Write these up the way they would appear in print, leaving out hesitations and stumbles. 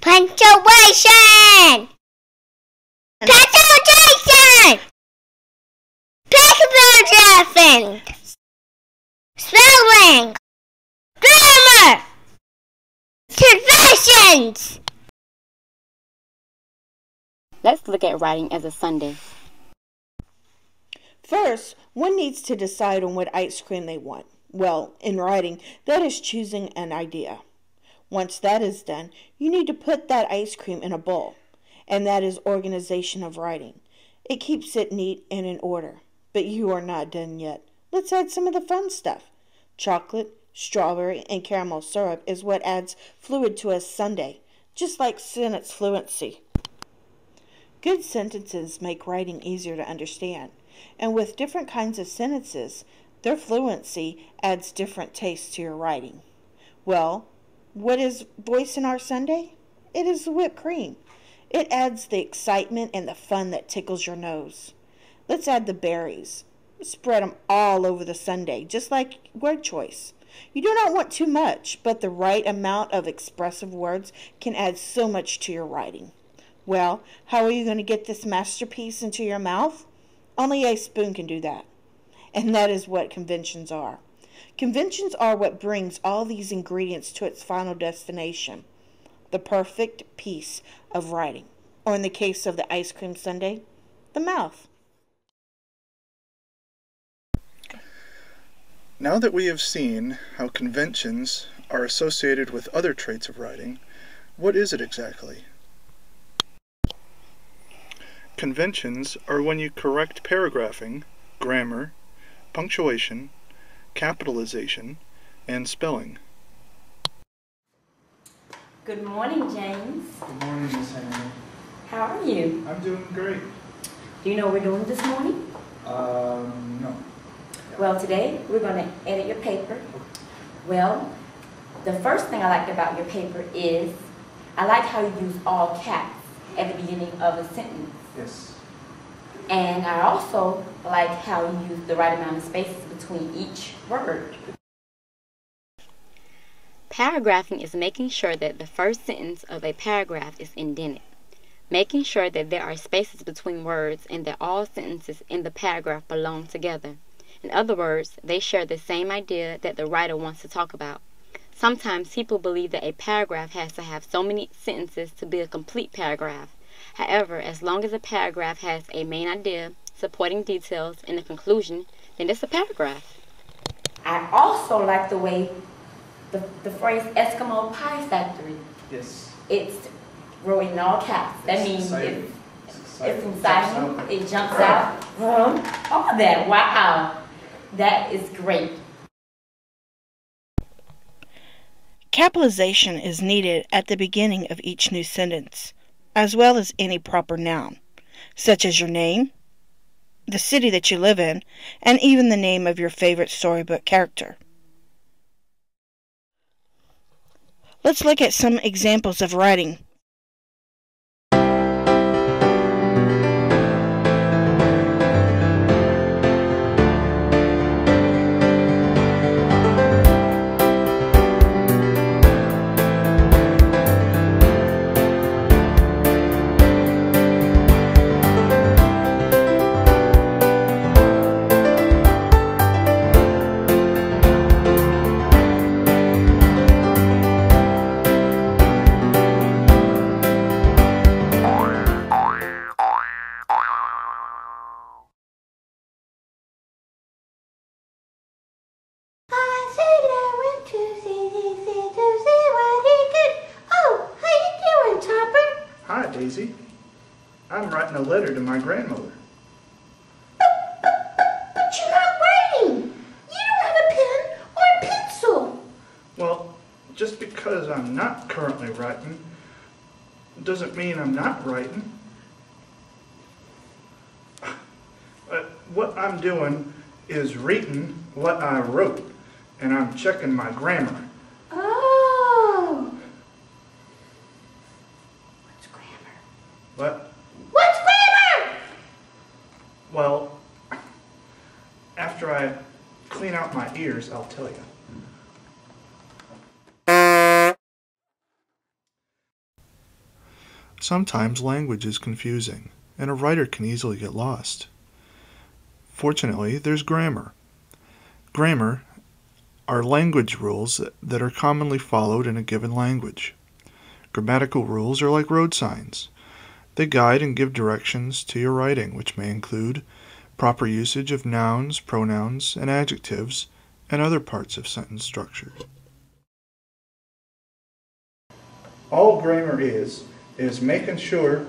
Punctuation! Punctuation! Paragraphing! Spelling! Grammar! Conventions! Let's look at writing as a Sunday. First, one needs to decide on what ice cream they want. Well, in writing, that is choosing an idea. Once that is done, you need to put that ice cream in a bowl, and that is organization of writing. It keeps it neat and in order. But you are not done yet. Let's add some of the fun stuff. Chocolate, strawberry, and caramel syrup is what adds fluid to a sundae, just like sentence fluency. Good sentences make writing easier to understand, and with different kinds of sentences, their fluency adds different tastes to your writing. Well, what is voice in our sundae? It is the whipped cream. It adds the excitement and the fun that tickles your nose. Let's add the berries. Spread them all over the sundae, just like word choice. You do not want too much, but the right amount of expressive words can add so much to your writing. Well, how are you going to get this masterpiece into your mouth? Only a spoon can do that. And that is what conventions are. Conventions are what brings all these ingredients to its final destination, the perfect piece of writing, or in the case of the ice cream sundae, the mouth. Now that we have seen how conventions are associated with other traits of writing, what is it exactly? Conventions are when you correct paragraphing, grammar, punctuation, capitalization, and spelling. Good morning, James. Good morning, Miss Henry. How are you? I'm doing great. Do you know what we're doing this morning? No. Well, today we're going to edit your paper. Well, the first thing I liked about your paper is I like how you use all caps at the beginning of a sentence. Yes. And I also like how you use the right amount of spaces between each word. Paragraphing is making sure that the first sentence of a paragraph is indented, making sure that there are spaces between words and that all sentences in the paragraph belong together. In other words, they share the same idea that the writer wants to talk about. Sometimes people believe that a paragraph has to have so many sentences to be a complete paragraph. However, as long as a paragraph has a main idea, supporting details, and a conclusion, then it's a paragraph. I also like the way the phrase Eskimo Pie Factory. Yes. It's wrote in all caps. That means exciting. It's exciting. It jumps out. All that. Wow. That is great. Capitalization is needed at the beginning of each new sentence, as well as any proper noun, such as your name, the city that you live in, and even the name of your favorite storybook character. Let's look at some examples of writing. Hi, Daisy. I'm writing a letter to my grandmother. But you're not writing. You don't have a pen or a pencil. Well, just because I'm not currently writing doesn't mean I'm not writing. What I'm doing is reading what I wrote, and I'm checking my grammar. Oh. What's grammar? What? What's grammar? Well, after I clean out my ears, I'll tell you. Sometimes language is confusing, and a writer can easily get lost. Fortunately, there's grammar. Grammar are language rules that are commonly followed in a given language. Grammatical rules are like road signs. They guide and give directions to your writing, which may include proper usage of nouns, pronouns, and adjectives, and other parts of sentence structure. All grammar is making sure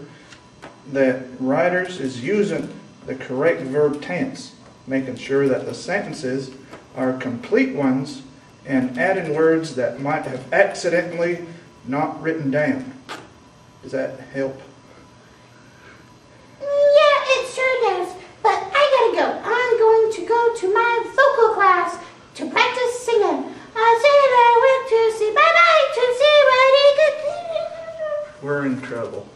that writers is using the correct verb tense, making sure that the sentences are complete ones, and adding words that might have accidentally not written down. Does that help? Yeah, it sure does. But I gotta go. I'm going to go to my vocal class to practice singing. I said I went to see bye-bye to see what he could do. We're in trouble.